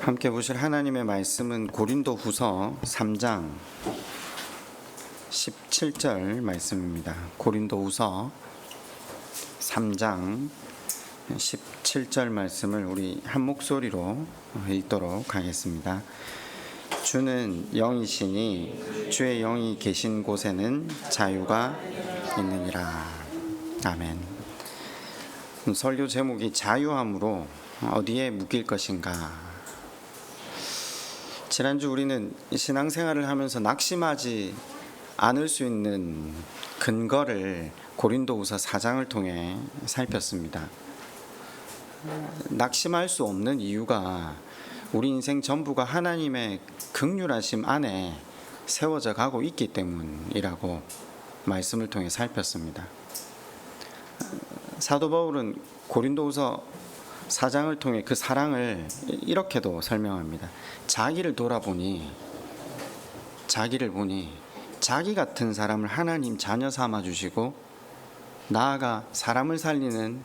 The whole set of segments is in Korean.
함께 보실 하나님의 말씀은 고린도후서 3장 17절 말씀입니다. 고린도후서 3장 17절 말씀을 우리 한 목소리로 읽도록 하겠습니다. 주는 영이시니 주의 영이 계신 곳에는 자유가 있느니라. 아멘. 설교 제목이 자유함으로 어디에 묶일 것인가. 지난주 우리는 신앙생활을 하면서 낙심하지 않을 수 있는 근거를 고린도후서 4장을 통해 살폈습니다. 낙심할 수 없는 이유가 우리 인생 전부가 하나님의 긍휼하심 안에 세워져 가고 있기 때문이라고 말씀을 통해 살폈습니다. 사도 바울은 고린도후서 4장을 통해 그 사랑을 이렇게도 설명합니다. 자기를 보니 자기 같은 사람을 하나님 자녀 삼아 주시고 나아가 사람을 살리는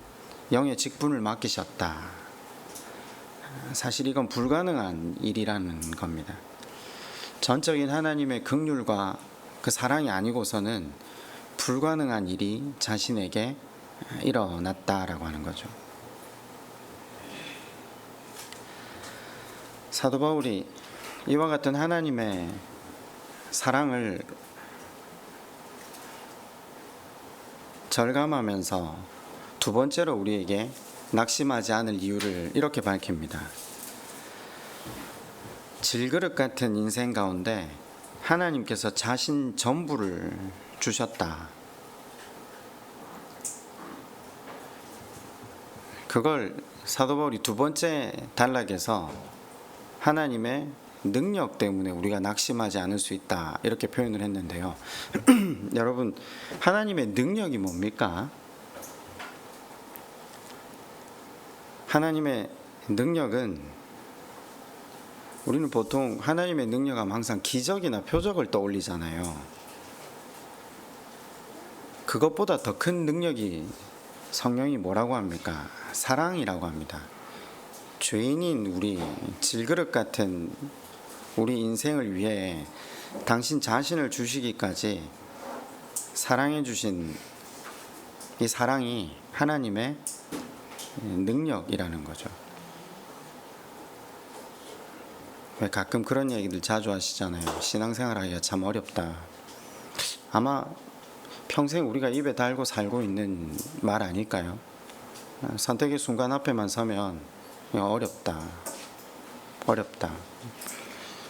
영의 직분을 맡기셨다. 사실 이건 불가능한 일이라는 겁니다. 전적인 하나님의 긍휼과 그 사랑이 아니고서는 불가능한 일이 자신에게 일어났다라고 하는 거죠. 사도 바울이 이와 같은 하나님의 사랑을 절감하면서 두 번째로 우리에게 낙심하지 않을 이유를 이렇게 밝힙니다. 질그릇 같은 인생 가운데 하나님께서 자신 전부를 주셨다. 그걸 사도 바울이 두 번째 단락에서 하나님의 능력 때문에 우리가 낙심하지 않을 수 있다 이렇게 표현을 했는데요. 여러분, 하나님의 능력이 뭡니까? 하나님의 능력은 우리는 보통 하나님의 능력하면 항상 기적이나 표적을 떠올리잖아요. 그것보다 더 큰 능력이 성령이 뭐라고 합니까? 사랑이라고 합니다. 죄인인 우리, 질그릇 같은 우리 인생을 위해 당신 자신을 주시기까지 사랑해 주신 이 사랑이 하나님의 능력이라는 거죠. 왜 가끔 그런 얘기들 자주 하시잖아요. 신앙생활 하기가 참 어렵다. 아마 평생 우리가 입에 달고 살고 있는 말 아닐까요? 선택의 순간 앞에만 서면 어렵다.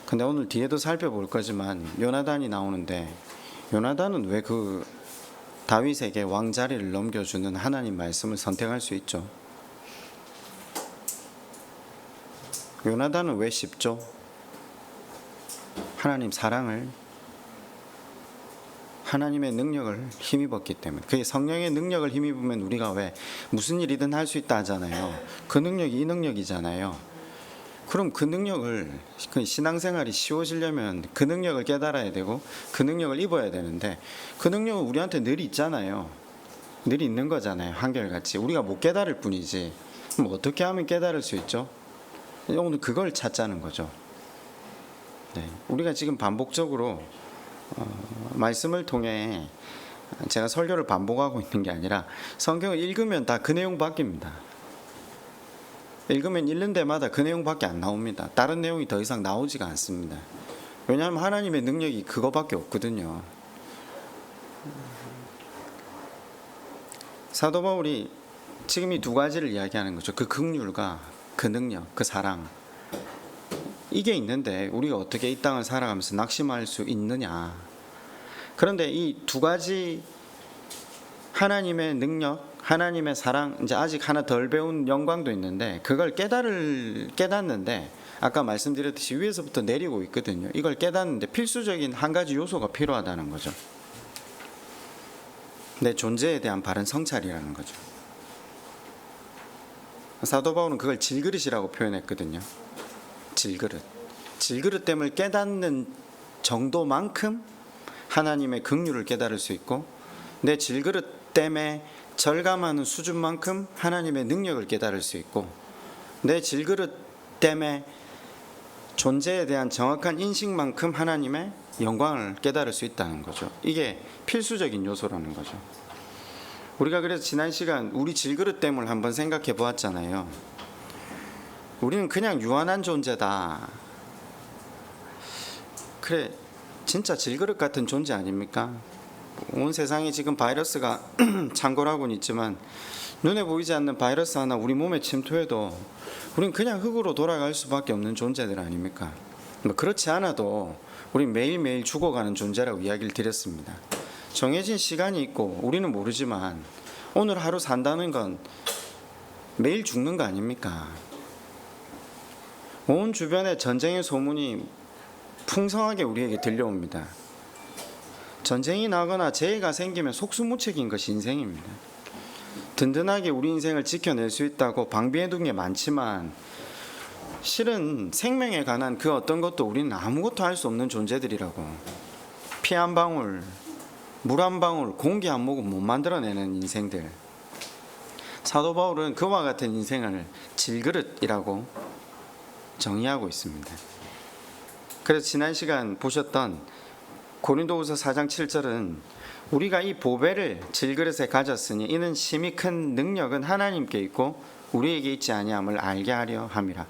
근데 오늘 뒤에도 살펴볼 거지만 요나단이 나오는데 요나단은 왜 그 다윗에게 왕자리를 넘겨주는 하나님 말씀을 선택할 수 있죠? 요나단은 왜 쉽죠? 하나님 사랑을, 하나님의 능력을 힘입었기 때문에. 그게 성령의 능력을 힘입으면 우리가 왜 무슨 일이든 할 수 있다 하잖아요. 그 능력이 이 능력이잖아요. 그럼 그 능력을, 그 신앙생활이 쉬워지려면 그 능력을 깨달아야 되고 그 능력을 입어야 되는데 그 능력은 우리한테 늘 있잖아요. 늘 있는 거잖아요. 한결같이. 우리가 못 깨달을 뿐이지. 그럼 어떻게 하면 깨달을 수 있죠? 오늘 그걸 찾자는 거죠. 네. 우리가 지금 반복적으로 말씀을 통해 제가 설교를 반복하고 있는 게 아니라 성경을 읽으면 다 그 내용 바뀝니다. 읽으면 읽는 데마다 그 내용밖에 안 나옵니다. 다른 내용이 더 이상 나오지가 않습니다. 왜냐하면 하나님의 능력이 그거밖에 없거든요. 사도 바울이 지금 이 두 가지를 이야기하는 거죠. 그 긍휼과 그 능력, 그 사랑. 이게 있는데 우리가 어떻게 이 땅을 살아가면서 낙심할 수 있느냐. 그런데 이 두 가지 하나님의 능력, 하나님의 사랑, 이제 아직 하나 덜 배운 영광도 있는데 그걸 깨닫는데 아까 말씀드렸듯이 위에서부터 내리고 있거든요. 이걸 깨닫는데 필수적인 한 가지 요소가 필요하다는 거죠. 내 존재에 대한 바른 성찰이라는 거죠. 사도 바울은 그걸 질그릇이라고 표현했거든요. 질그릇됨을 깨닫는 정도만큼 하나님의 긍휼을 깨달을 수 있고 내 질그릇됨에 절감하는 수준만큼 하나님의 능력을 깨달을 수 있고 내 질그릇됨에 존재에 대한 정확한 인식만큼 하나님의 영광을 깨달을 수 있다는 거죠. 이게 필수적인 요소라는 거죠. 우리가 그래서 지난 시간 우리 질그릇됨을 한번 생각해 보았잖아요. 우리는 그냥 유한한 존재다. 그래, 진짜 질그릇 같은 존재 아닙니까? 온 세상에 지금 바이러스가 창궐하고는 있지만 눈에 보이지 않는 바이러스 하나 우리 몸에 침투해도 우린 그냥 흙으로 돌아갈 수밖에 없는 존재들 아닙니까? 그렇지 않아도 우린 매일매일 죽어가는 존재라고 이야기를 드렸습니다. 정해진 시간이 있고 우리는 모르지만 오늘 하루 산다는 건 매일 죽는 거 아닙니까? 온 주변에 전쟁의 소문이 풍성하게 우리에게 들려옵니다. 전쟁이 나거나 재해가 생기면 속수무책인 것이 인생입니다. 든든하게 우리 인생을 지켜낼 수 있다고 방비해둔 게 많지만 실은 생명에 관한 그 어떤 것도 우리는 아무것도 할 수 없는 존재들이라고. 피 한 방울, 물 한 방울, 공기 한 모금 못 만들어내는 인생들. 사도 바울은 그와 같은 인생을 질그릇이라고 정의하고 있습니다. 그래서 지난 시간 보셨던 고린도후서 4장 7절은 우리가 이 보배를 질그릇에 가졌으니 이는 심히 큰 능력은 하나님께 있고 우리에게 있지 아니함을 알게 하려 함이라.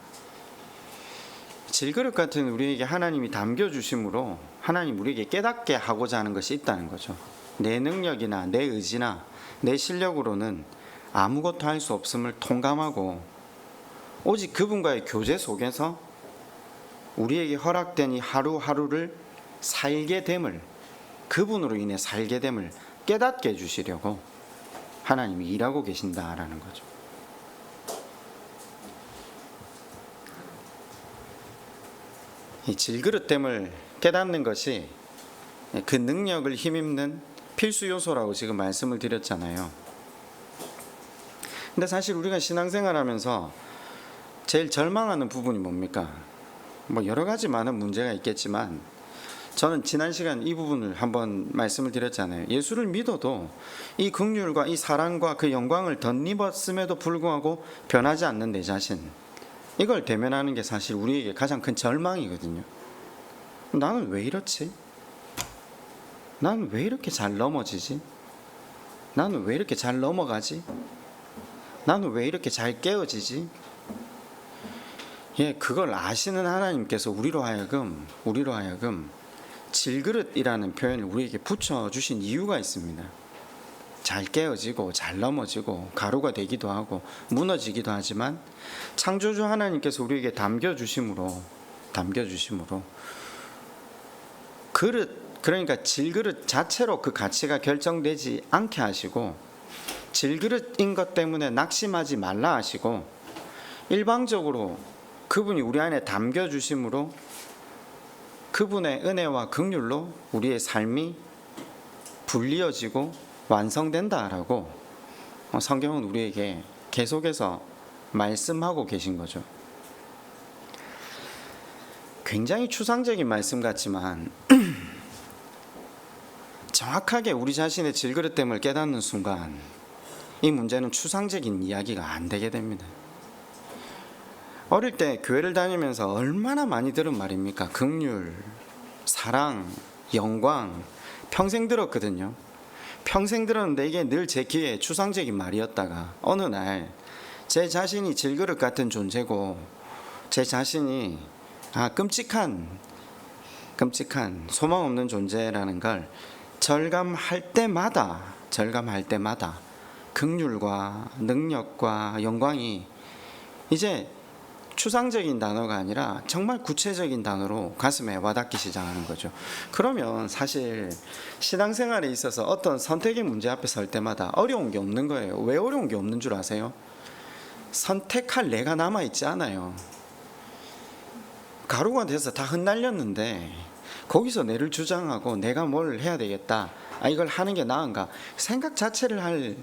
질그릇 같은 우리에게 하나님이 담겨주심으로 하나님 우리에게 깨닫게 하고자 하는 것이 있다는 거죠. 내 능력이나 내 의지나 내 실력으로는 아무것도 할 수 없음을 통감하고 오직 그분과의 교제 속에서 우리에게 허락된 이 하루하루를 살게 됨을, 그분으로 인해 살게 됨을 깨닫게 해주시려고 하나님이 일하고 계신다라는 거죠. 이 질그릇됨을 깨닫는 것이 그 능력을 힘입는 필수 요소라고 지금 말씀을 드렸잖아요. 근데 사실 우리가 신앙생활하면서 제일 절망하는 부분이 뭡니까? 뭐 여러 가지 많은 문제가 있겠지만 저는 지난 시간 이 부분을 한번 말씀을 드렸잖아요. 예수를 믿어도 이 긍휼과 이 사랑과 그 영광을 덧입었음에도 불구하고 변하지 않는 내 자신, 이걸 대면하는 게 사실 우리에게 가장 큰 절망이거든요. 나는 왜 이렇지? 나는 왜 이렇게 잘 넘어지지? 나는 왜 이렇게 잘 넘어가지? 나는 왜 이렇게 잘 깨어지지? 예, 그걸 아시는 하나님께서 우리로 하여금 질그릇이라는 표현을 우리에게 붙여주신 이유가 있습니다. 잘 깨어지고 잘 넘어지고 가루가 되기도 하고 무너지기도 하지만 창조주 하나님께서 우리에게 담겨주심으로 그러니까 질그릇 자체로 그 가치가 결정되지 않게 하시고 질그릇인 것 때문에 낙심하지 말라 하시고 일방적으로 그분이 우리 안에 담겨주심으로 그분의 은혜와 긍휼로 우리의 삶이 불리어지고 완성된다라고 성경은 우리에게 계속해서 말씀하고 계신 거죠. 굉장히 추상적인 말씀 같지만 정확하게 우리 자신의 질그릇됨을 깨닫는 순간 이 문제는 추상적인 이야기가 안 되게 됩니다. 어릴 때 교회를 다니면서 얼마나 많이 들은 말입니까? 긍휼, 사랑, 영광 평생 들었거든요. 평생 들었는데 이게 늘 제 귀에 추상적인 말이었다가 어느 날 제 자신이 질그릇 같은 존재고 제 자신이 끔찍한 소망 없는 존재라는 걸 절감할 때마다 긍휼과 능력과 영광이 이제 추상적인 단어가 아니라 정말 구체적인 단어로 가슴에 와닿기 시작하는 거죠. 그러면 사실 신앙생활에 있어서 어떤 선택의 문제 앞에 설 때마다 어려운 게 없는 거예요. 왜 어려운 게 없는 줄 아세요? 선택할 내가 남아있지 않아요. 가루가 돼서 다 흩날렸는데 거기서 내를 주장하고 내가 뭘 해야 되겠다, 이걸 하는 게 나은가, 생각 자체를 할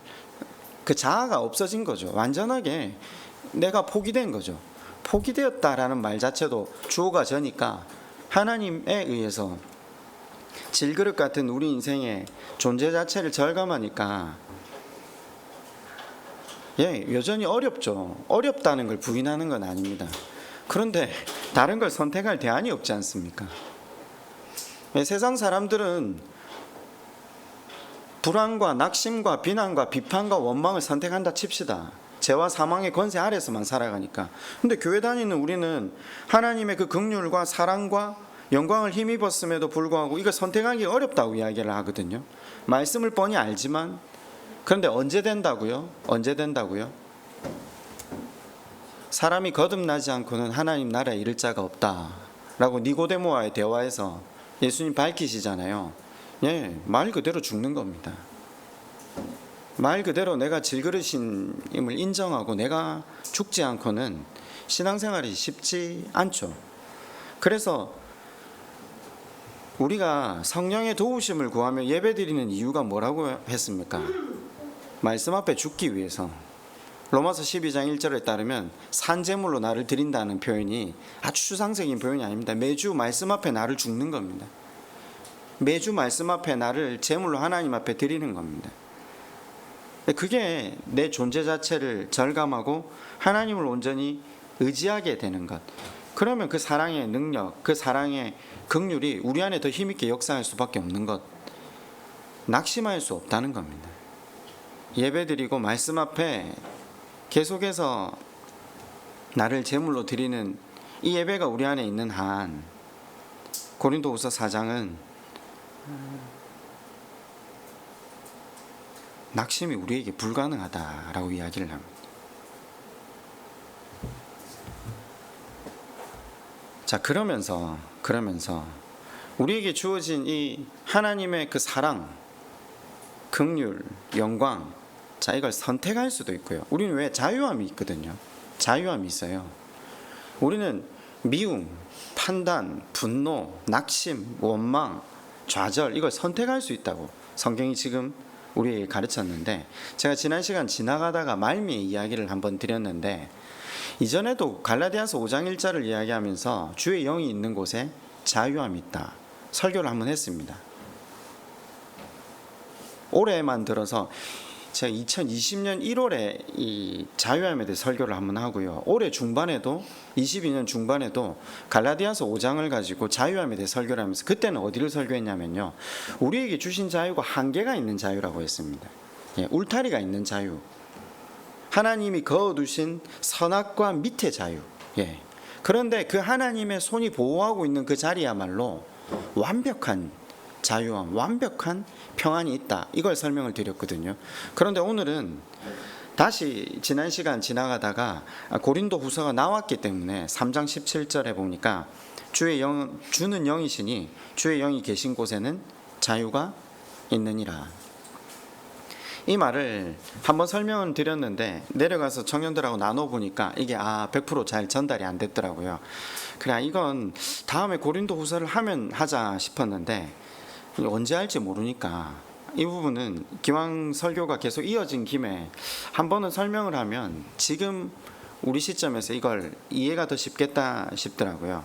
그 자아가 없어진 거죠. 완전하게 내가 포기된 거죠. 포기되었다라는 말 자체도 주어가 저니까 하나님에 의해서 질그릇 같은 우리 인생의 존재 자체를 절감하니까 여전히 어렵죠. 어렵다는 걸 부인하는 건 아닙니다. 그런데 다른 걸 선택할 대안이 없지 않습니까? 세상 사람들은 불안과 낙심과 비난과 비판과 원망을 선택한다 칩시다. 죄와 사망의 권세 아래서만 살아가니까. 근데 교회 다니는 우리는 하나님의 그 긍휼과 사랑과 영광을 힘입었음에도 불구하고 이거 선택하기 어렵다고 이야기를 하거든요. 말씀을 뻔히 알지만, 그런데 언제 된다고요? 언제 된다고요? 사람이 거듭나지 않고는 하나님 나라에 이를 자가 없다라고 니고데모와의 대화에서 예수님 밝히시잖아요. 예, 말 그대로 죽는 겁니다. 말 그대로 내가 질그릇임을 인정하고 내가 죽지 않고는 신앙생활이 쉽지 않죠. 그래서 우리가 성령의 도우심을 구하며 예배드리는 이유가 뭐라고 했습니까? 말씀 앞에 죽기 위해서. 로마서 12장 1절에 따르면 산제물로 나를 드린다는 표현이 아주 추상적인 표현이 아닙니다. 매주 말씀 앞에 나를 죽는 겁니다. 매주 말씀 앞에 나를 제물로 하나님 앞에 드리는 겁니다. 그게 내 존재 자체를 절감하고 하나님을 온전히 의지하게 되는 것. 그러면 그 사랑의 능력, 그 사랑의 긍휼이 우리 안에 더 힘있게 역사할 수밖에 없는 것. 낙심할 수 없다는 겁니다. 예배드리고 말씀 앞에 계속해서 나를 제물로 드리는 이 예배가 우리 안에 있는 한 고린도후서 4장은 낙심이 우리에게 불가능하다라고 이야기를 합니다. 자, 그러면서 우리에게 주어진 이 하나님의 그 사랑, 긍휼, 영광, 자, 이걸 선택할 수도 있고요. 우리는 왜 자유함이 있거든요. 자유함이 있어요. 우리는 미움, 판단, 분노, 낙심, 원망, 좌절, 이걸 선택할 수 있다고 성경이 지금 우리에게 가르쳤는데, 제가 지난 시간 지나가다가 말미의 이야기를 한번 드렸는데, 이전에도 갈라디아서 5장 1절을 이야기하면서 주의 영이 있는 곳에 자유함이 있다 설교를 한번 했습니다. 올해만 들어서 제가 2020년 1월에 이 자유함에 대해 설교를 한번 하고요. 올해 중반에도 22년 중반에도 갈라디아서 5장을 가지고 자유함에 대해 설교를 하면서, 그때는 어디를 설교했냐면요, 우리에게 주신 자유가 한계가 있는 자유라고 했습니다. 예, 울타리가 있는 자유, 하나님이 그어두신 선악과 밑의 자유. 예. 그런데 그 하나님의 손이 보호하고 있는 그 자리야말로 완벽한 자유함, 완벽한 평안이 있다, 이걸 설명을 드렸거든요. 그런데 오늘은 다시 지난 시간 지나가다가 고린도 후서가 나왔기 때문에 3장 17절에 보니까 주는 영이시니 주의 영이 계신 곳에는 자유가 있느니라. 이 말을 한번 설명을 드렸는데 내려가서 청년들하고 나눠보니까 이게 100% 잘 전달이 안 됐더라고요. 그래, 이건 다음에 고린도 후서를 하면 하자 싶었는데 언제 할지 모르니까 이 부분은 기왕 설교가 계속 이어진 김에 한 번은 설명을 하면 지금 우리 시점에서 이걸 이해가 더 쉽겠다 싶더라고요.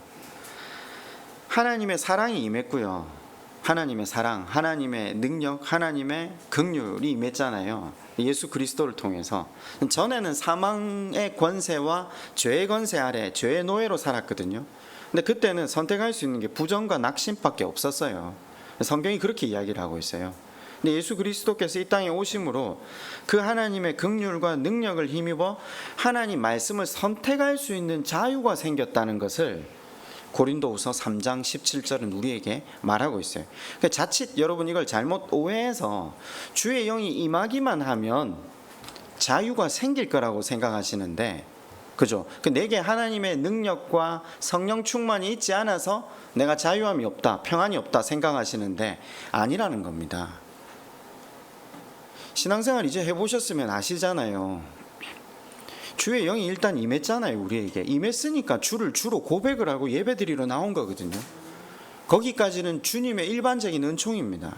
하나님의 사랑이 임했고요. 하나님의 사랑, 하나님의 능력, 하나님의 긍휼이 임했잖아요. 예수 그리스도를 통해서. 전에는 사망의 권세와 죄의 권세 아래 죄의 노예로 살았거든요. 근데 그때는 선택할 수 있는 게 부정과 낙심밖에 없었어요. 성경이 그렇게 이야기를 하고 있어요. 근데 예수 그리스도께서 이 땅에 오심으로 그 하나님의 긍휼과 능력을 힘입어 하나님 말씀을 선택할 수 있는 자유가 생겼다는 것을 고린도후서 3장 17절은 우리에게 말하고 있어요. 그러니까 자칫 여러분 이걸 잘못 오해해서 주의 영이 임하기만 하면 자유가 생길 거라고 생각하시는데, 그죠? 내게 하나님의 능력과 성령 충만이 있지 않아서 내가 자유함이 없다, 평안이 없다 생각하시는데 아니라는 겁니다. 신앙생활 이제 해보셨으면 아시잖아요. 주의 영이 일단 임했잖아요. 우리에게 임했으니까 주를 주로 고백을 하고 예배드리러 나온 거거든요. 거기까지는 주님의 일반적인 은총입니다.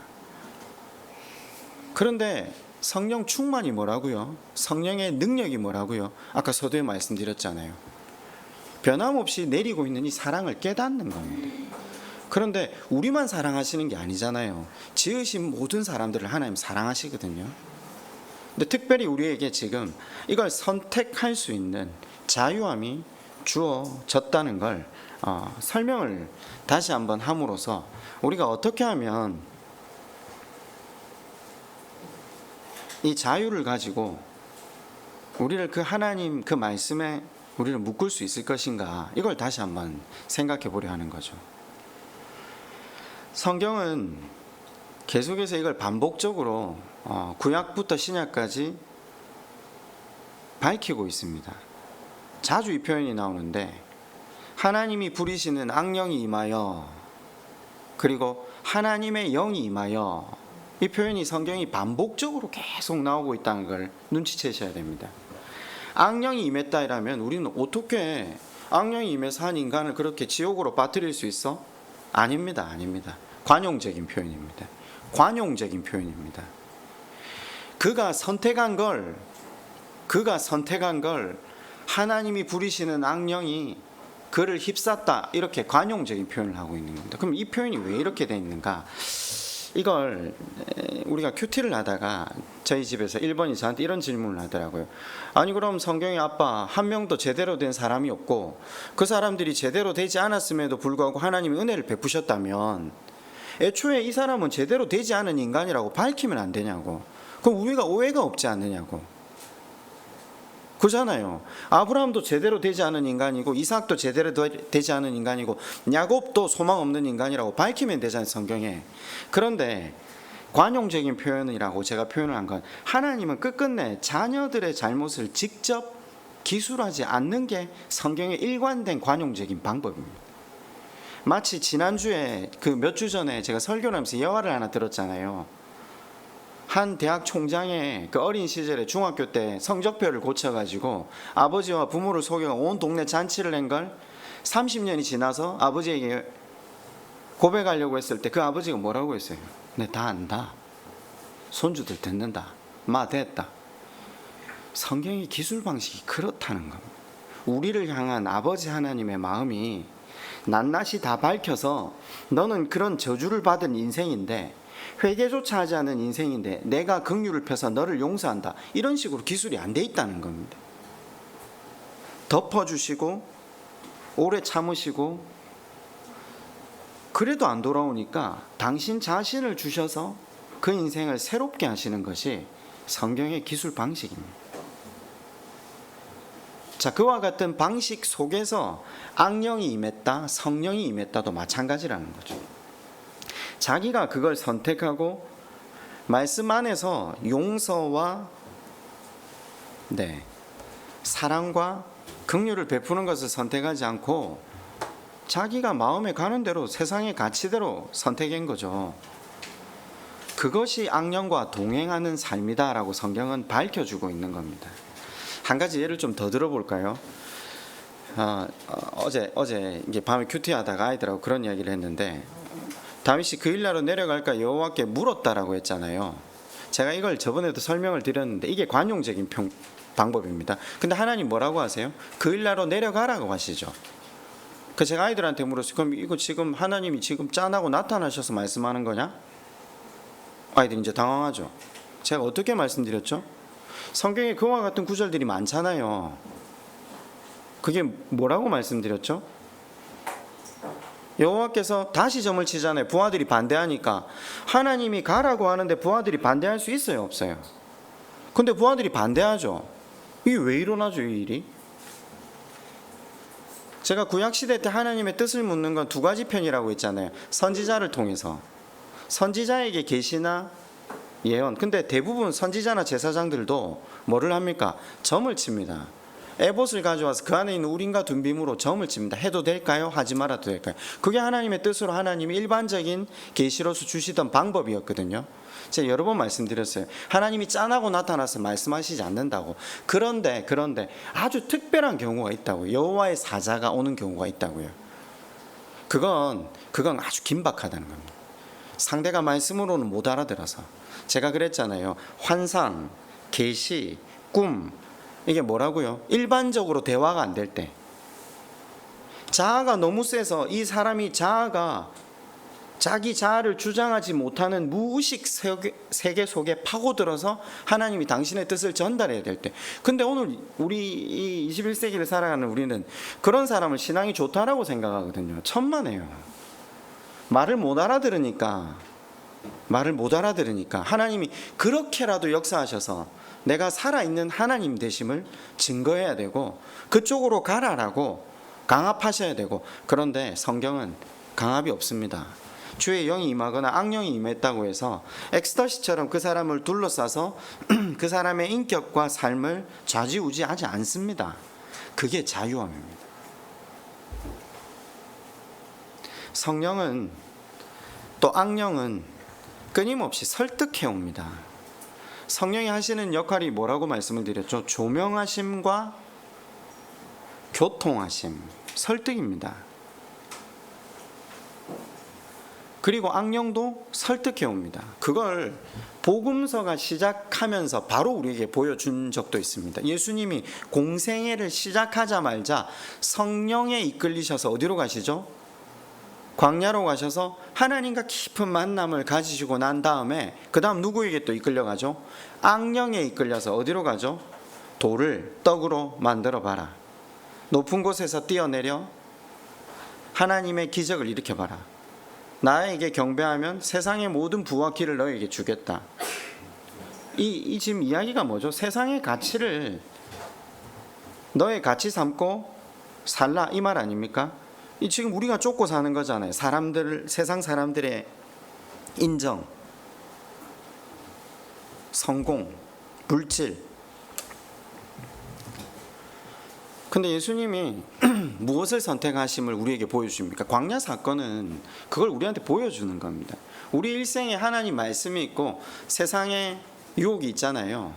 그런데 성령 충만이 뭐라고요? 성령의 능력이 뭐라고요? 아까 서두에 말씀드렸잖아요. 변함없이 내리고 있는 이 사랑을 깨닫는 겁니다. 그런데 우리만 사랑하시는 게 아니잖아요. 지으신 모든 사람들을 하나님 사랑하시거든요. 근데 특별히 우리에게 지금 이걸 선택할 수 있는 자유함이 주어졌다는 걸 설명을 다시 한번 함으로써 우리가 어떻게 하면 이 자유를 가지고 우리를 그 하나님 그 말씀에 우리를 묶을 수 있을 것인가, 이걸 다시 한번 생각해 보려 하는 거죠. 성경은 계속해서 이걸 반복적으로 구약부터 신약까지 밝히고 있습니다. 자주 이 표현이 나오는데, 하나님이 부리시는 악령이 임하여, 그리고 하나님의 영이 임하여, 이 표현이 성경이 반복적으로 계속 나오고 있다는 걸 눈치채셔야 됩니다. 악령이 임했다 이라면 우리는 어떻게 악령이 임해서 한 인간을 그렇게 지옥으로 빠뜨릴 수 있어? 아닙니다. 관용적인 표현입니다. 관용적인 표현입니다. 그가 선택한 걸 하나님이 부리시는 악령이 그를 휩쌌다, 이렇게 관용적인 표현을 하고 있는 겁니다. 그럼 이 표현이 왜 이렇게 되어 있는가? 이걸 우리가 큐티를 하다가 저희 집에서 1번이 저한테 이런 질문을 하더라고요. 아니 그럼 성경에 아빠 한 명도 제대로 된 사람이 없고 그 사람들이 제대로 되지 않았음에도 불구하고 하나님이 은혜를 베푸셨다면 애초에 이 사람은 제대로 되지 않은 인간이라고 밝히면 안 되냐고. 그럼 우리가 오해가 없지 않느냐고. 그잖아요. 아브라함도 제대로 되지 않은 인간이고 이삭도 제대로 되지 않은 인간이고 야곱도 소망 없는 인간이라고 밝히면 되잖아요, 성경에. 그런데 관용적인 표현이라고 제가 표현을 한 건, 하나님은 끝끝내 자녀들의 잘못을 직접 기술하지 않는 게 성경의 일관된 관용적인 방법입니다. 마치 지난주에 그 몇 주 전에 제가 설교를 하면서 예화를 하나 들었잖아요. 한 대학 총장의 그 어린 시절에 중학교 때 성적표를 고쳐가지고 아버지와 부모를 속여 온 동네 잔치를 낸 걸 30년이 지나서 아버지에게 고백하려고 했을 때 그 아버지가 뭐라고 했어요? 네, 다 안다. 손주들 듣는다. 마 됐다. 성경의 기술 방식이 그렇다는 겁니다. 우리를 향한 아버지 하나님의 마음이 낱낱이 다 밝혀서 너는 그런 저주를 받은 인생인데, 회개조차 하지 않은 인생인데 내가 긍휼을 펴서 너를 용서한다, 이런 식으로 기술이 안 돼 있다는 겁니다. 덮어주시고 오래 참으시고 그래도 안 돌아오니까 당신 자신을 주셔서 그 인생을 새롭게 하시는 것이 성경의 기술 방식입니다. 자, 그와 같은 방식 속에서 악령이 임했다, 성령이 임했다도 마찬가지라는 거죠. 자기가 그걸 선택하고 말씀 안에서 용서와 사랑과 긍휼을 베푸는 것을 선택하지 않고 자기가 마음에 가는 대로 세상의 가치대로 선택한 거죠. 그것이 악령과 동행하는 삶이다라고 성경은 밝혀주고 있는 겁니다. 한 가지 예를 좀 더 들어볼까요? 어제 이게 밤에 큐티하다가 아이들하고 그런 이야기를 했는데, 다윗이 그 일나로 내려갈까 여호와께 물었다라고 했잖아요. 제가 이걸 저번에도 설명을 드렸는데 이게 관용적인 방법입니다. 근데 하나님 뭐라고 하세요? 그 일나로 내려가라고 하시죠. 그 제가 아이들한테 물었어요. 그럼 이거 지금 하나님이 지금 짠하고 나타나셔서 말씀하는 거냐? 아이들이 이제 당황하죠. 제가 어떻게 말씀드렸죠? 성경에 그와 같은 구절들이 많잖아요. 그게 뭐라고 말씀드렸죠? 여호와께서 다시 점을 치잖아요. 부하들이 반대하니까. 하나님이 가라고 하는데 부하들이 반대할 수 있어요, 없어요? 근데 부하들이 반대하죠. 이게 왜 일어나죠, 이 일이? 제가 구약시대 때 하나님의 뜻을 묻는 건 두 가지 편이라고 했잖아요. 선지자를 통해서. 선지자에게 계시나 예언. 근데 대부분 선지자나 제사장들도 뭐를 합니까? 점을 칩니다. 에봇을 가져와서 그 안에 있는 우림과 둠빔으로 점을 칩니다. 해도 될까요? 하지 말아도 될까요? 그게 하나님의 뜻으로 하나님이 일반적인 계시로서 주시던 방법이었거든요. 제가 여러 번 말씀드렸어요. 하나님이 짠하고 나타나서 말씀하시지 않는다고. 그런데 아주 특별한 경우가 있다고요. 여호와의 사자가 오는 경우가 있다고요. 그건 아주 긴박하다는 겁니다. 상대가 말씀으로는 못 알아들어서. 제가 그랬잖아요. 환상, 계시, 꿈, 이게 뭐라고요? 일반적으로 대화가 안 될 때, 자아가 너무 세서 이 사람이 자아가 자기 자아를 주장하지 못하는 무의식 세계 속에 파고들어서 하나님이 당신의 뜻을 전달해야 될 때, 근데 오늘 우리 이 21세기를 살아가는 우리는 그런 사람을 신앙이 좋다라고 생각하거든요. 천만에요. 말을 못 알아들으니까 하나님이 그렇게라도 역사하셔서 내가 살아있는 하나님 되심을 증거해야 되고 그쪽으로 가라라고 강압하셔야 되고, 그런데 성경은 강압이 없습니다. 주의 영이 임하거나 악령이 임했다고 해서 엑스터시처럼 그 사람을 둘러싸서 그 사람의 인격과 삶을 좌지우지하지 않습니다. 그게 자유함입니다. 성령은 또 악령은 끊임없이 설득해 옵니다. 성령이 하시는 역할이 뭐라고 말씀을 드렸죠? 조명하심과 교통하심, 설득입니다. 그리고 악령도 설득해 옵니다. 그걸 복음서가 시작하면서 바로 우리에게 보여준 적도 있습니다. 예수님이 공생애를 시작하자마자 성령에 이끌리셔서 어디로 가시죠? 광야로 가셔서 하나님과 깊은 만남을 가지시고 난 다음에 그 다음 누구에게 또 이끌려가죠? 악령에 이끌려서 어디로 가죠? 돌을 떡으로 만들어 봐라. 높은 곳에서 뛰어내려 하나님의 기적을 일으켜봐라. 나에게 경배하면 세상의 모든 부와 기를 너에게 주겠다. 이 지금 이야기가 뭐죠? 세상의 가치를 너의 가치 삼고 살라, 이 말 아닙니까? 이 지금 우리가 쫓고 사는 거잖아요. 세상 사람들의 인정, 성공, 물질. 근데 예수님이 무엇을 선택하심을 우리에게 보여주십니까? 광야 사건은 그걸 우리한테 보여주는 겁니다. 우리 일생에 하나님 말씀이 있고 세상에 유혹이 있잖아요.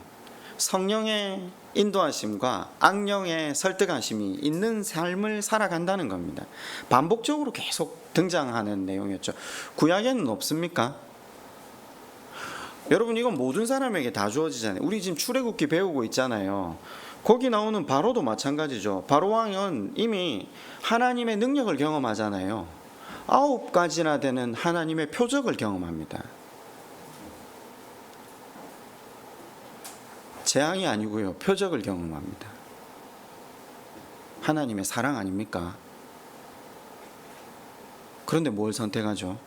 성령의 인도하심과 악령의 설득하심이 있는 삶을 살아간다는 겁니다. 반복적으로 계속 등장하는 내용이었죠. 구약에는 없습니까? 여러분, 이건 모든 사람에게 다 주어지잖아요. 우리 지금 출애굽기 배우고 있잖아요. 거기 나오는 바로도 마찬가지죠. 바로 왕은 이미 하나님의 능력을 경험하잖아요. 9가지나 되는 하나님의 표적을 경험합니다. 재앙이 아니고요, 표적을 경험합니다. 하나님의 사랑 아닙니까? 그런데 뭘 선택하죠?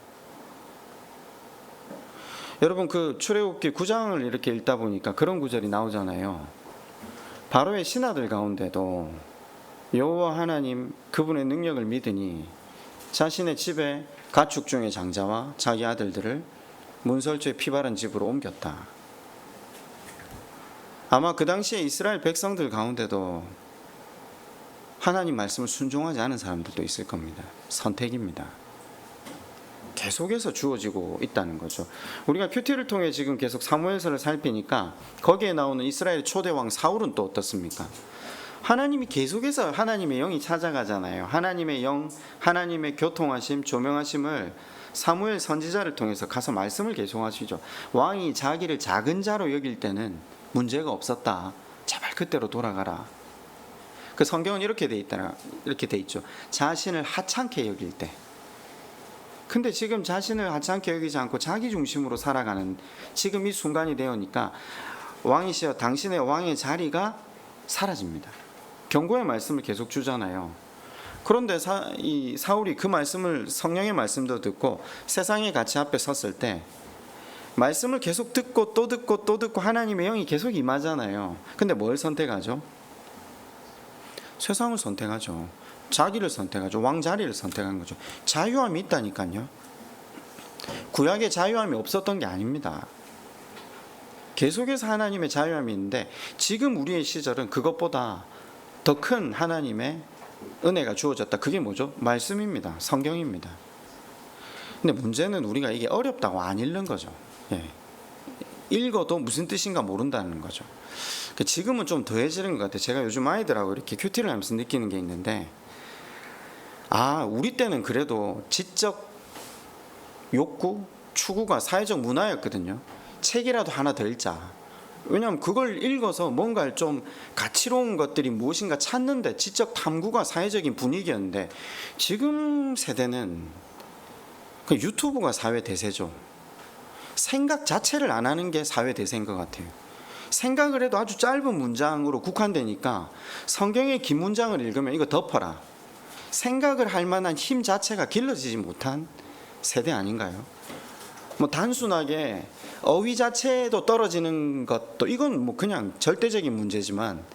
여러분, 그 출애굽기 9장을 이렇게 읽다 보니까 그런 구절이 나오잖아요. 바로의 신하들 가운데도 여호와 하나님 그분의 능력을 믿으니 자신의 집에 가축 중의 장자와 자기 아들들을 문설주에 피 바른 집으로 옮겼다. 아마 그 당시에 이스라엘 백성들 가운데도 하나님 말씀을 순종하지 않은 사람들도 있을 겁니다. 선택입니다. 계속해서 주어지고 있다는 거죠. 우리가 큐티를 통해 지금 계속 사무엘서를 살피니까 거기에 나오는 이스라엘 초대왕 사울은 또 어떻습니까? 하나님이 계속해서 하나님의 영이 찾아가잖아요. 하나님의 영, 하나님의 교통하심, 조명하심을 사무엘 선지자를 통해서 가서 말씀을 계속하시죠. 왕이 자기를 작은 자로 여길 때는 문제가 없었다. 제발 그때로 돌아가라. 그 성경은 이렇게 돼 있죠. 자신을 하찮게 여길 때. 근데 지금 자신을 하찮게 여기지 않고 자기 중심으로 살아가는 지금 이 순간이 되니까 왕이시여 당신의 왕의 자리가 사라집니다. 경고의 말씀을 계속 주잖아요. 그런데 사울이 그 말씀을, 성령의 말씀도 듣고 세상의 가치 앞에 섰을 때 말씀을 계속 듣고 또 듣고 또 듣고 하나님의 영이 계속 임하잖아요. 근데 뭘 선택하죠? 세상을 선택하죠. 자기를 선택하죠. 왕자리를 선택한 거죠. 자유함이 있다니까요. 구약에 자유함이 없었던 게 아닙니다. 계속해서 하나님의 자유함이 있는데 지금 우리의 시절은 그것보다 더 큰 하나님의 은혜가 주어졌다. 그게 뭐죠? 말씀입니다. 성경입니다. 근데 문제는 우리가 이게 어렵다고 안 읽는 거죠. 예. 읽어도 무슨 뜻인가 모른다는 거죠. 지금은 좀 더해지는 것 같아요. 제가 요즘 아이들하고 이렇게 큐티를 하면서 느끼는 게 있는데, 우리 때는 그래도 지적 욕구, 추구가 사회적 문화였거든요. 책이라도 하나 더 읽자. 왜냐하면 그걸 읽어서 뭔가 좀 가치로운 것들이 무엇인가 찾는데 지적 탐구가 사회적인 분위기였는데, 지금 세대는 그 유튜브가 사회 대세죠. 생각 자체를 안 하는 게 사회 대세인 것 같아요. 생각을 해도 아주 짧은 문장으로 국한되니까 성경의 긴 문장을 읽으면 이거 덮어라. 생각을 할 만한 힘 자체가 길러지지 못한 세대 아닌가요? 뭐 단순하게 어휘 자체도 떨어지는 것도 이건 뭐 그냥 절대적인 문제지만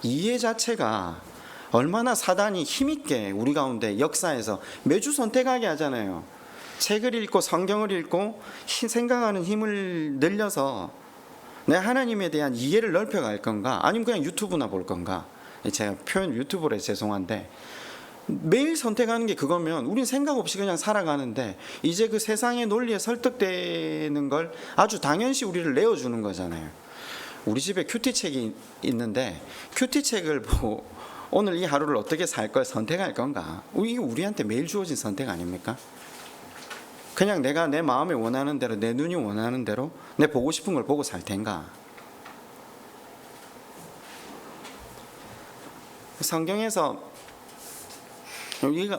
이해 자체가 얼마나 사단이 힘있게 우리 가운데 역사에서 매주 선택하게 하잖아요. 책을 읽고 성경을 읽고 생각하는 힘을 늘려서 내 하나님에 대한 이해를 넓혀갈 건가 아니면 그냥 유튜브나 볼 건가. 제가 표현 유튜브래 죄송한데 매일 선택하는 게 그거면 우린 생각 없이 그냥 살아가는데 이제 그 세상의 논리에 설득되는 걸 아주 당연시 우리를 내어주는 거잖아요. 우리 집에 큐티책이 있는데 큐티책을 보고 오늘 이 하루를 어떻게 살 걸 선택할 건가. 이게 우리한테 매일 주어진 선택 아닙니까? 그냥 내가 내 마음에 원하는 대로 내 눈이 원하는 대로 내 보고 싶은 걸 보고 살 텐가. 성경에서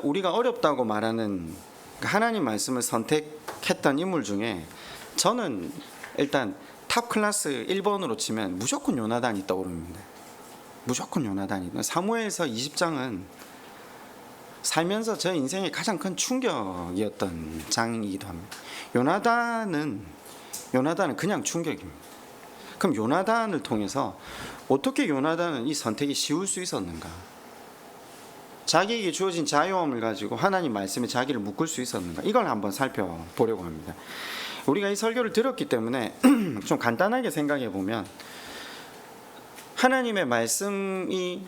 우리가 어렵다고 말하는 하나님 말씀을 선택했던 인물 중에 저는 일단 탑 클래스 1번으로 치면 무조건 요나단이 떠오릅니다. 무조건 요나단이. 사무엘서 20장은 살면서 저 인생의 가장 큰 충격이었던 장이기도 합니다. 요나단은 그냥 충격입니다. 그럼 요나단을 통해서 어떻게 요나단은 이 선택이 쉬울 수 있었는가? 자기에게 주어진 자유함을 가지고 하나님 말씀에 자기를 묶을 수 있었는가? 이걸 한번 살펴보려고 합니다. 우리가 이 설교를 들었기 때문에 좀 간단하게 생각해 보면 하나님의 말씀이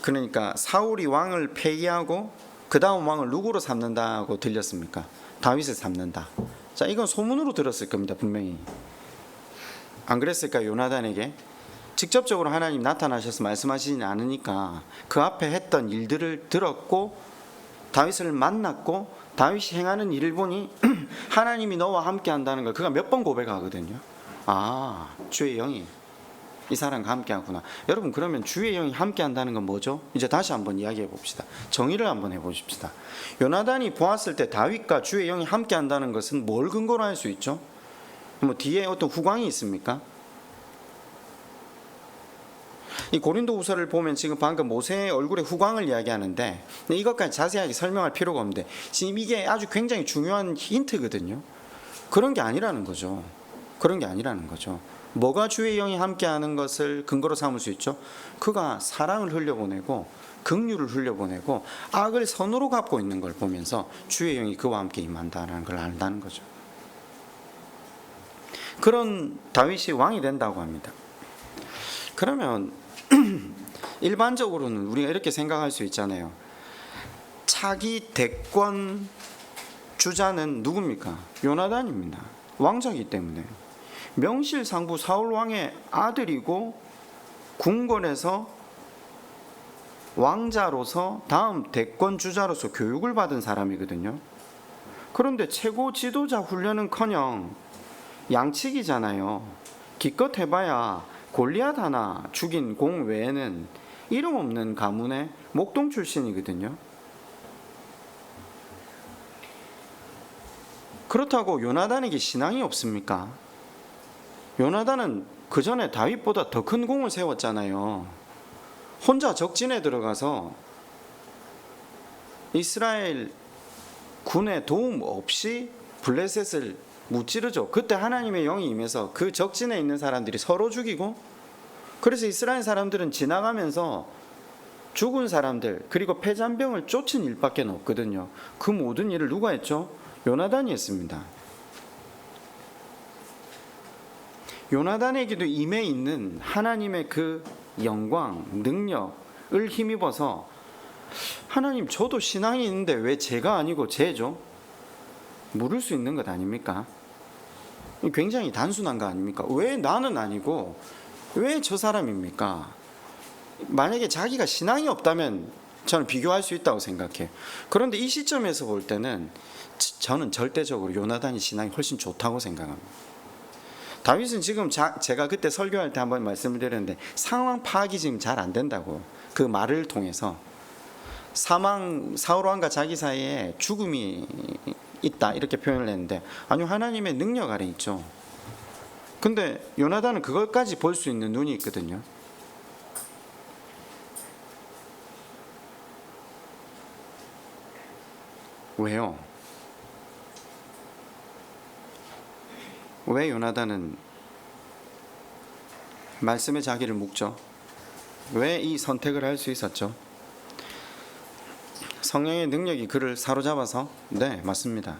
그러니까 사울이 왕을 폐위하고 그 다음 왕을 누구로 삼는다고 들렸습니까? 다윗을 삼는다. 자, 이건 소문으로 들었을 겁니다. 분명히. 안 그랬을까요? 요나단에게 직접적으로 하나님 나타나셔서 말씀하시지 않으니까 그 앞에 했던 일들을 들었고 다윗을 만났고 다윗이 행하는 일을 보니 하나님이 너와 함께 한다는 걸 그가 몇 번 고백하거든요. 아, 주의 영이 이 사람과 함께 하구나. 여러분, 그러면 주의 영이 함께 한다는 건 뭐죠? 이제 다시 한번 이야기해 봅시다. 정의를 한번 해보십시다. 요나단이 보았을 때 다윗과 주의 영이 함께 한다는 것은 뭘 근거로 할 수 있죠? 뭐 뒤에 어떤 후광이 있습니까? 이 고린도후서를 보면 지금 방금 모세의 얼굴의 후광을 이야기하는데 이것까지 자세하게 설명할 필요가 없는데 지금 이게 아주 굉장히 중요한 힌트거든요. 그런 게 아니라는 거죠. 뭐가 주의 영이 함께하는 것을 근거로 삼을 수 있죠? 그가 사랑을 흘려보내고 긍휼을 흘려보내고 악을 선으로 갚고 있는 걸 보면서 주의 영이 그와 함께 임한다는 걸 안다는 거죠. 그런 다윗이 왕이 된다고 합니다. 그러면 일반적으로는 우리가 이렇게 생각할 수 있잖아요. 차기 대권 주자는 누굽니까? 요나단입니다. 왕자이기 때문에. 명실상부 사울 왕의 아들이고 궁궐에서 왕자로서 다음 대권 주자로서 교육을 받은 사람이거든요. 그런데 최고 지도자 훈련은커녕 양치기잖아요. 기껏 해봐야 골리앗 하나 죽인 공 외에는 이름 없는 가문의 목동 출신이거든요. 그렇다고 요나단에게 신앙이 없습니까? 요나단은 그 전에 다윗보다 더 큰 공을 세웠잖아요. 혼자 적진에 들어가서 이스라엘 군의 도움 없이 블레셋을 무찌르죠. 그때 하나님의 영이 임해서 그 적진에 있는 사람들이 서로 죽이고, 그래서 이스라엘 사람들은 지나가면서 죽은 사람들 그리고 패잔병을 쫓은 일밖에 없거든요. 그 모든 일을 누가 했죠? 요나단이 했습니다. 요나단에게도 임해 있는 하나님의 그 영광, 능력을 힘입어서 하나님, 저도 신앙이 있는데 왜 제가 아니고 쟤죠? 물을 수 있는 것 아닙니까? 굉장히 단순한 거 아닙니까? 왜 나는 아니고 왜 저 사람입니까? 만약에 자기가 신앙이 없다면 저는 비교할 수 있다고 생각해요. 그런데 이 시점에서 볼 때는 저는 절대적으로 요나단이 신앙이 훨씬 좋다고 생각합니다. 다윗은 지금 제가 그때 설교할 때 한번 말씀을 드렸는데 상황 파악이 지금 잘 안 된다고, 그 말을 통해서 사울 왕과 자기 사이에 죽음이 있다 이렇게 표현을 했는데, 아니요, 하나님의 능력 아래 있죠. 근데 요나단은 그것까지 볼 수 있는 눈이 있거든요. 왜요? 왜 요나단은 말씀에 자기를 묵죠? 왜 이 선택을 할 수 있었죠? 성령의 능력이 그를 사로잡아서? 네, 맞습니다.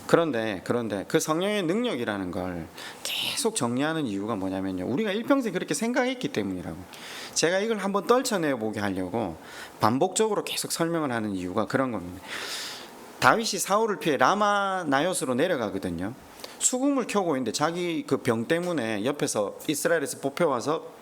그런데 그 성령의 능력이라는 걸 계속 정리하는 이유가 뭐냐면요, 우리가 일평생 그렇게 생각했기 때문이라고. 제가 이걸 한번 떨쳐내보게 하려고 반복적으로 계속 설명을 하는 이유가 그런 겁니다. 다윗이 사울을 피해 라마 나요스로 내려가거든요. 수금을 켜고 있는데 자기 그 병 때문에 옆에서 이스라엘에서 뽑혀와서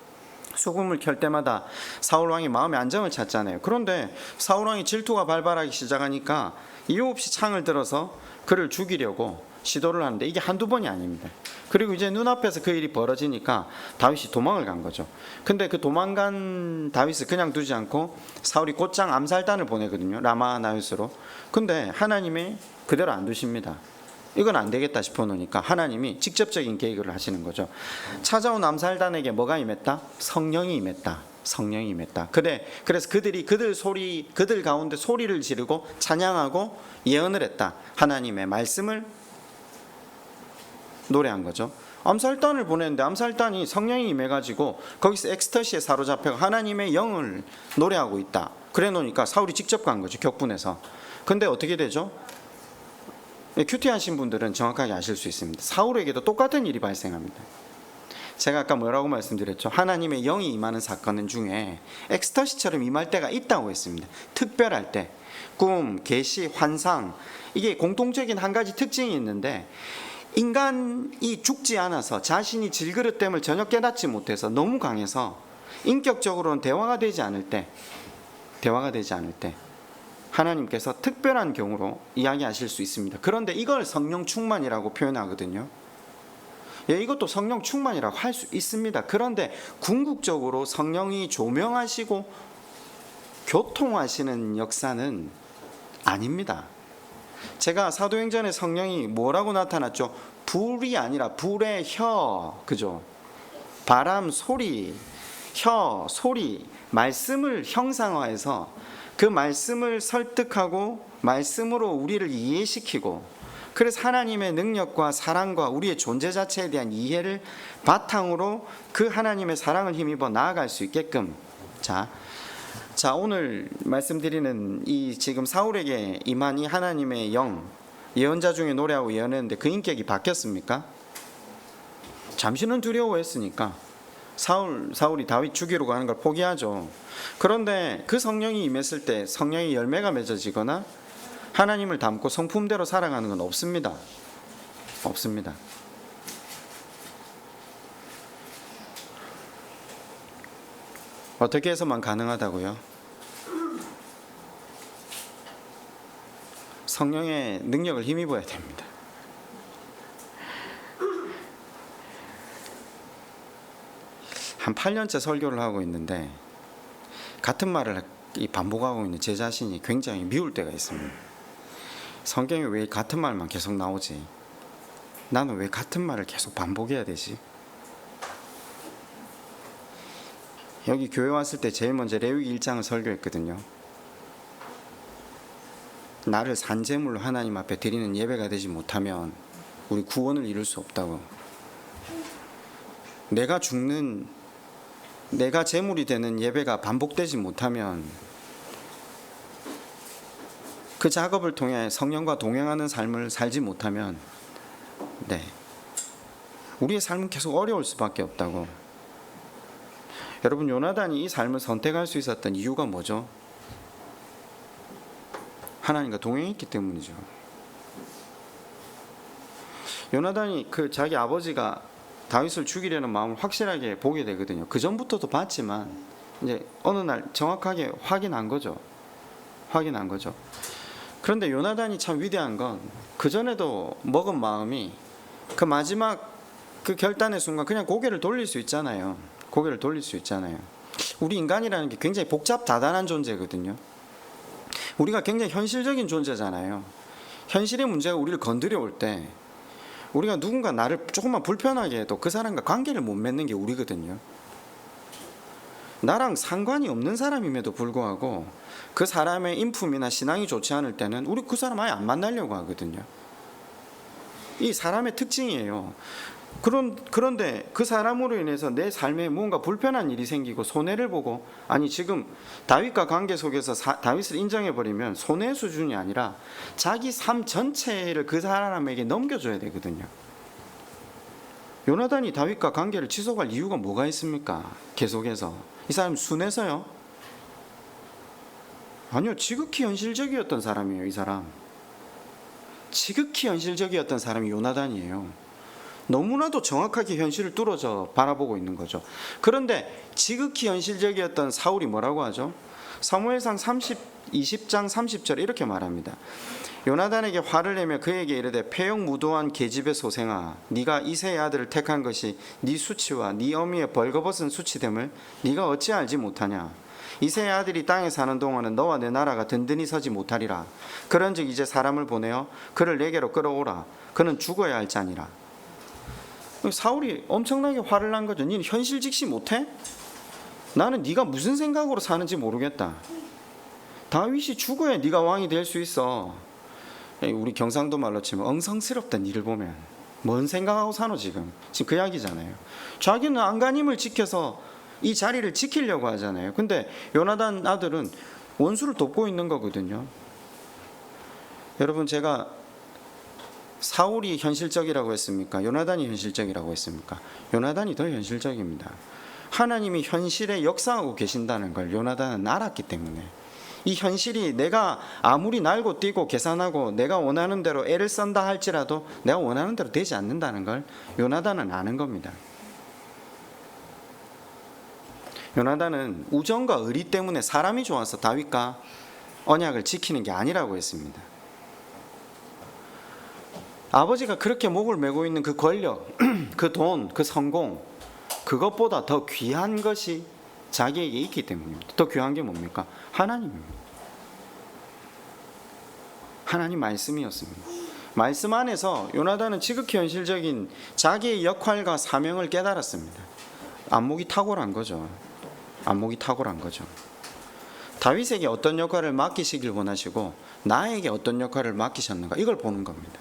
수금을 켤 때마다 사울 왕이 마음의 안정을 찾잖아요. 그런데 사울 왕이 질투가 발발하기 시작하니까 이유 없이 창을 들어서 그를 죽이려고 시도를 하는데 이게 한두 번이 아닙니다. 그리고 이제 눈앞에서 그 일이 벌어지니까 다윗이 도망을 간 거죠. 근데 그 도망간 다윗을 그냥 두지 않고 사울이 곧장 암살단을 보내거든요, 라마나요스로. 근데 하나님이 그대로 안 두십니다. 이건 안 되겠다 싶어 놓으니까 하나님이 직접적인 계획을 하시는 거죠. 찾아온 암살단에게 뭐가 임했다? 성령이 임했다. 성령이 임했다. 그래서 그들이 그들 가운데 소리를 지르고 찬양하고 예언을 했다. 하나님의 말씀을 노래한 거죠. 암살단을 보냈는데 암살단이 성령이 임해가지고 거기서 엑스터시에 사로잡혀 하나님의 영을 노래하고 있다. 그래 놓으니까 사울이 직접 간 거죠, 격분해서. 근데 어떻게 되죠? 큐티하신 분들은 정확하게 아실 수 있습니다. 사울에게도 똑같은 일이 발생합니다. 제가 아까 뭐라고 말씀드렸죠? 하나님의 영이 임하는 사건 중에 엑스터시처럼 임할 때가 있다고 했습니다. 특별할 때, 꿈, 계시, 환상, 이게 공통적인 한 가지 특징이 있는데, 인간이 죽지 않아서 자신이 질그릇됨을 전혀 깨닫지 못해서 너무 강해서 인격적으로는 대화가 되지 않을 때 하나님께서 특별한 경우로 이야기하실 수 있습니다. 그런데 이걸 성령 충만이라고 표현하거든요. 이것도 성령 충만이라고 할 수 있습니다. 그런데 궁극적으로 성령이 조명하시고 교통하시는 역사는 아닙니다. 제가 사도행전에 성령이 뭐라고 나타났죠? 불이 아니라 불의 혀, 그죠? 바람, 소리, 혀, 소리, 말씀을 형상화해서 그 말씀을 설득하고 말씀으로 우리를 이해시키고, 그래서 하나님의 능력과 사랑과 우리의 존재 자체에 대한 이해를 바탕으로 그 하나님의 사랑을 힘입어 나아갈 수 있게끔. 자, 오늘 말씀드리는 이 지금 사울에게 임한 이 하나님의 영, 예언자 중에 노래하고 예언했는데 그 인격이 바뀌었습니까? 잠시는 두려워했으니까 사울이 다윗 죽이러 가는 걸 포기하죠. 그런데 그 성령이 임했을 때 성령의 열매가 맺어지거나 하나님을 닮고 성품대로 살아가는 건 없습니다. 없습니다. 어떻게 해서만 가능하다고요? 성령의 능력을 힘입어야 됩니다. 한 8년째 설교를 하고 있는데 같은 말을 반복하고 있는 제 자신이 굉장히 미울 때가 있습니다. 성경에 왜 같은 말만 계속 나오지? 나는 왜 같은 말을 계속 반복해야 되지? 여기 교회 왔을 때 제일 먼저 레위기 1장을 설교했거든요. 나를 산제물로 하나님 앞에 드리는 예배가 되지 못하면 우리 구원을 이룰 수 없다고. 내가 제물이 되는 예배가 반복되지 못하면, 그 작업을 통해 성령과 동행하는 삶을 살지 못하면 우리의 삶은 계속 어려울 수밖에 없다고. 여러분, 요나단이 이 삶을 선택할 수 있었던 이유가 뭐죠? 하나님과 동행했기 때문이죠. 요나단이 자기 아버지가 다윗을 죽이려는 마음을 확실하게 보게 되거든요. 그 전부터도 봤지만 이제 어느 날 정확하게 확인한 거죠. 그런데 요나단이 참 위대한 건 그 전에도 먹은 마음이 그 마지막 그 결단의 순간 그냥 고개를 돌릴 수 있잖아요. 우리 인간이라는 게 굉장히 복잡 다단한 존재거든요. 우리가 굉장히 현실적인 존재잖아요. 현실의 문제가 우리를 건드려 올 때 우리가 누군가 나를 조금만 불편하게 해도 그 사람과 관계를 못 맺는 게 우리거든요. 나랑 상관이 없는 사람임에도 불구하고 그 사람의 인품이나 신앙이 좋지 않을 때는 우리 그 사람 아예 안 만나려고 하거든요. 이 사람의 특징이에요. 그런데 그 사람으로 인해서 내 삶에 무언가 불편한 일이 생기고 손해를 보고, 아니 지금 다윗과 관계 속에서 다윗을 인정해버리면 손해 수준이 아니라 자기 삶 전체를 그 사람에게 넘겨줘야 되거든요. 요나단이 다윗과 관계를 취소할 이유가 뭐가 있습니까? 계속해서 이 사람 순해서요? 아니요, 지극히 현실적이었던 사람이에요. 이 사람 지극히 현실적이었던 사람이 요나단이에요. 너무나도 정확하게 현실을 뚫어져 바라보고 있는 거죠. 그런데 지극히 현실적이었던 사울이 뭐라고 하죠? 사무엘상 20장 30절에 이렇게 말합니다. 요나단에게 화를 내며 그에게 이르되 패역무도한 계집의 소생아, 네가 이새의 아들을 택한 것이 네 수치와 네 어미의 벌거벗은 수치됨을 네가 어찌 알지 못하냐. 이새의 아들이 땅에 사는 동안은 너와 내 나라가 든든히 서지 못하리라. 그런즉 이제 사람을 보내어 그를 내게로 끌어오라. 그는 죽어야 할 자니라. 사울이 엄청나게 화를 난 거죠. 니는 현실직시 못해? 나는 네가 무슨 생각으로 사는지 모르겠다. 다윗이 죽어야 네가 왕이 될 수 있어. 우리 경상도 말로 치면 엉성스럽단 일을 보면 뭔 생각하고 사노 지금 그 이야기잖아요. 자기는 안간힘을 지켜서 이 자리를 지키려고 하잖아요. 근데 요나단 아들은 원수를 돕고 있는 거거든요. 여러분, 제가 사울이 현실적이라고 했습니까? 요나단이 현실적이라고 했습니까? 요나단이 더 현실적입니다. 하나님이 현실에 역사하고 계신다는 걸 요나단은 알았기 때문에, 이 현실이 내가 아무리 날고 뛰고 계산하고 내가 원하는 대로 애를 쓴다 할지라도 내가 원하는 대로 되지 않는다는 걸 요나단은 아는 겁니다. 요나단은 우정과 의리 때문에 사람이 좋아서 다윗과 언약을 지키는 게 아니라고 했습니다. 아버지가 그렇게 목을 메고 있는 그 권력, 그 돈, 그 성공, 그것보다 더 귀한 것이 자기에게 있기 때문입니다. 더 귀한 게 뭡니까? 하나님입니다. 하나님 말씀이었습니다. 말씀 안에서 요나단은 지극히 현실적인 자기의 역할과 사명을 깨달았습니다. 안목이 탁월한 거죠. 안목이 탁월한 거죠. 다윗에게 어떤 역할을 맡기시길 원하시고 나에게 어떤 역할을 맡기셨는가, 이걸 보는 겁니다.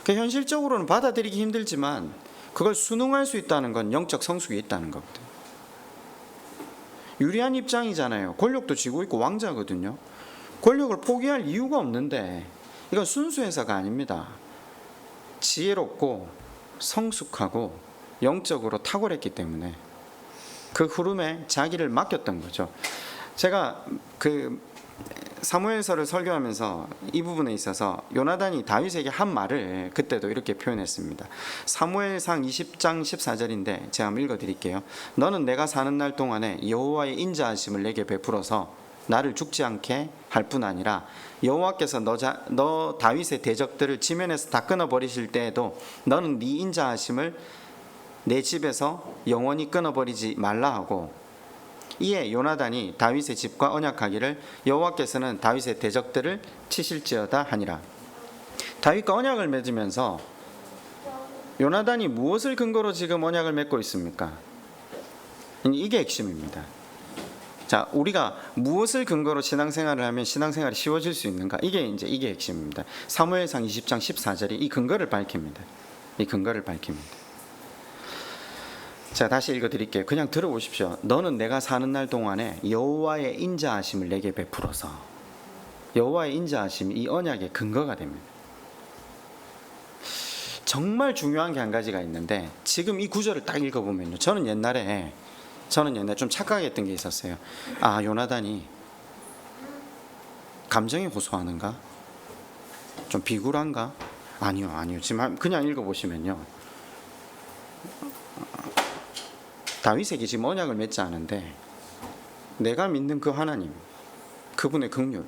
현실적으로는 받아들이기 힘들지만 그걸 순응할 수 있다는 건 영적 성숙이 있다는 겁니다. 유리한 입장이잖아요. 권력도 쥐고 있고 왕자거든요. 권력을 포기할 이유가 없는데 이건 순수해서가 아닙니다. 지혜롭고 성숙하고 영적으로 탁월했기 때문에 그 흐름에 자기를 맡겼던 거죠. 제가 사무엘서를 설교하면서 이 부분에 있어서 요나단이 다윗에게 한 말을 그때도 이렇게 표현했습니다. 사무엘상 20장 14절인데 제가 한번 읽어드릴게요. 너는 내가 사는 날 동안에 여호와의 인자하심을 내게 베풀어서 나를 죽지 않게 할 뿐 아니라 여호와께서 너 다윗의 대적들을 지면에서 다 끊어버리실 때에도 너는 네 인자하심을 내 집에서 영원히 끊어버리지 말라 하고, 이에 요나단이 다윗의 집과 언약하기를 여호와께서는 다윗의 대적들을 치실지어다 하니라. 다윗과 언약을 맺으면서 요나단이 무엇을 근거로 지금 언약을 맺고 있습니까? 이게 핵심입니다. 자, 우리가 무엇을 근거로 신앙생활을 하면 신앙생활이 쉬워질 수 있는가? 이게 핵심입니다. 사무엘상 20장 14절이 이 근거를 밝힙니다. 이 근거를 밝힙니다. 자, 다시 읽어드릴게요. 그냥 들어보십시오. 너는 내가 사는 날 동안에 여호와의 인자하심을 내게 베풀어서, 여호와의 인자하심이 이 언약의 근거가 됩니다. 정말 중요한 게 한 가지가 있는데 지금 이 구절을 딱 읽어보면요, 저는 옛날에 좀 착각했던 게 있었어요. 아, 요나단이 감정이 호소하는가? 좀 비굴한가? 아니요. 지금 그냥 읽어보시면요, 다윗에게 지금 언약을 맺지 않은데 내가 믿는 그 하나님, 그분의 긍휼,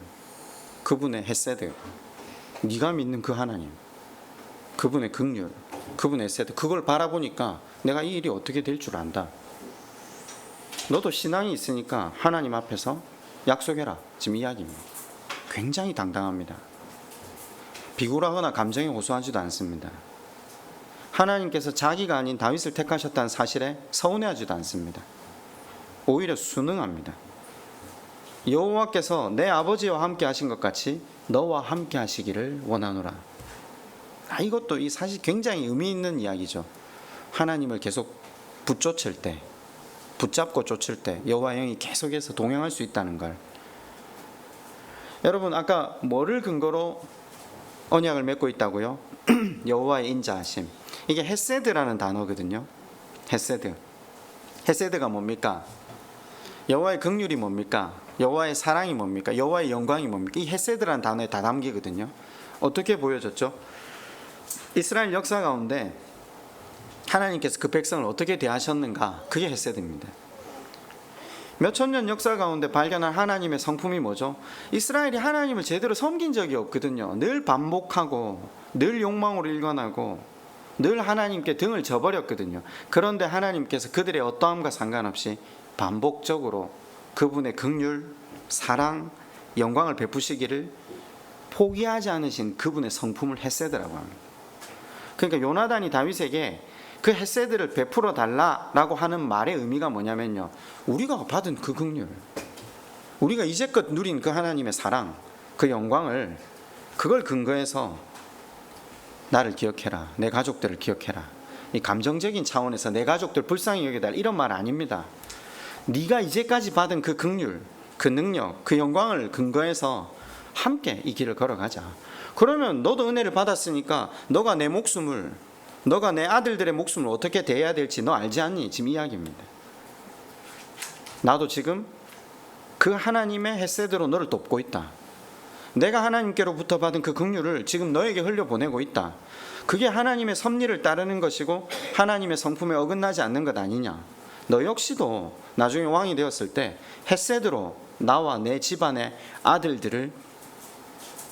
그분의 헤세드, 네가 믿는 그 하나님, 그분의 긍휼, 그분의 헤세드, 그걸 바라보니까 내가 이 일이 어떻게 될 줄 안다. 너도 신앙이 있으니까 하나님 앞에서 약속해라. 지금 이야기입니다. 굉장히 당당합니다. 비굴하거나 감정에 호소하지도 않습니다. 하나님께서 자기가 아닌 다윗을 택하셨다는 사실에 서운해하지도 않습니다. 오히려 순응합니다. 여호와께서 내 아버지와 함께 하신 것 같이 너와 함께 하시기를 원하노라. 이것도 이 사실 굉장히 의미 있는 이야기죠. 하나님을 계속 붙잡고 쫓을 때 여호와의 영이 계속해서 동행할 수 있다는 걸. 여러분 아까 뭐를 근거로 언약을 맺고 있다고요? 여호와의 인자하심. 이게 헤세드라는 단어거든요. 헤세드가 뭡니까? 여호와의 긍휼이 뭡니까? 여호와의 사랑이 뭡니까? 여호와의 영광이 뭡니까? 이 헤세드라는 단어에 다 담기거든요. 어떻게 보여졌죠? 이스라엘 역사 가운데 하나님께서 그 백성을 어떻게 대하셨는가? 그게 헤세드입니다. 몇천 년 역사 가운데 발견한 하나님의 성품이 뭐죠? 이스라엘이 하나님을 제대로 섬긴 적이 없거든요. 늘 반복하고 늘 욕망으로 일관하고 늘 하나님께 등을 져버렸거든요. 그런데 하나님께서 그들의 어떠함과 상관없이 반복적으로 그분의 긍휼, 사랑, 영광을 베푸시기를 포기하지 않으신 그분의 성품을 헤세드라고 합니다. 그러니까 요나단이 다윗에게 그 헤세드를 베풀어 달라라고 하는 말의 의미가 뭐냐면요, 우리가 받은 그 긍휼, 우리가 이제껏 누린 그 하나님의 사랑, 그 영광을, 그걸 근거해서 나를 기억해라, 내 가족들을 기억해라. 이 감정적인 차원에서 내 가족들 불쌍히 여겨달라 이런 말 아닙니다. 네가 이제까지 받은 그 긍휼, 그 능력, 그 영광을 근거해서 함께 이 길을 걸어가자. 그러면 너도 은혜를 받았으니까 너가 내 목숨을, 너가 내 아들들의 목숨을 어떻게 대해야 될지 너 알지 않니? 지금 이야기입니다. 나도 지금 그 하나님의 헤세드로 너를 돕고 있다. 내가 하나님께로부터 받은 그 긍휼을 지금 너에게 흘려보내고 있다. 그게 하나님의 섭리를 따르는 것이고 하나님의 성품에 어긋나지 않는 것 아니냐. 너 역시도 나중에 왕이 되었을 때 헤세드로 나와 내 집안의 아들들을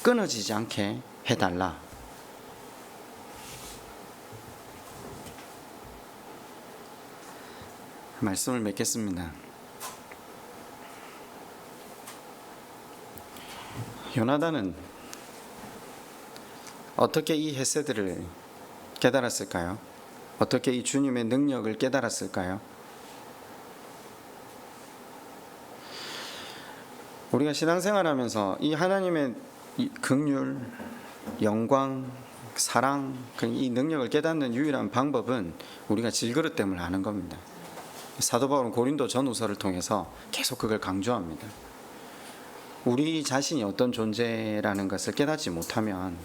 끊어지지 않게 해달라. 말씀을 맺겠습니다. 요나단은 어떻게 이 헤세드를 깨달았을까요? 어떻게 이 주님의 능력을 깨달았을까요? 우리가 신앙생활하면서 이 하나님의 긍휼, 영광, 사랑, 이 능력을 깨닫는 유일한 방법은 우리가 질그릇됨을 아는 겁니다. 사도 바울은 고린도 전후서를 통해서 계속 그걸 강조합니다. 우리 자신이 어떤 존재라는 것을 깨닫지 못하면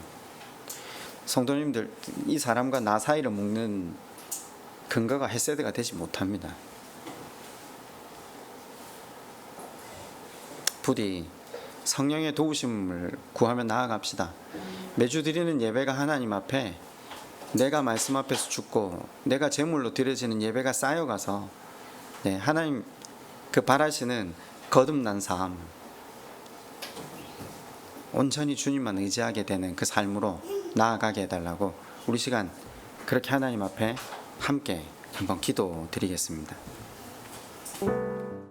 성도님들, 이 사람과 나 사이를 묶는 근거가 헤세드가 되지 못합니다. 부디 성령의 도우심을 구하며 나아갑시다. 매주 드리는 예배가 하나님 앞에, 내가 말씀 앞에서 죽고 내가 제물로 드려지는 예배가 쌓여가서 하나님 그 바라시는 거듭난 삶, 온전히 주님만 의지하게 되는 그 삶으로 나아가게 해달라고 우리 시간 그렇게 하나님 앞에 함께 한번 기도드리겠습니다.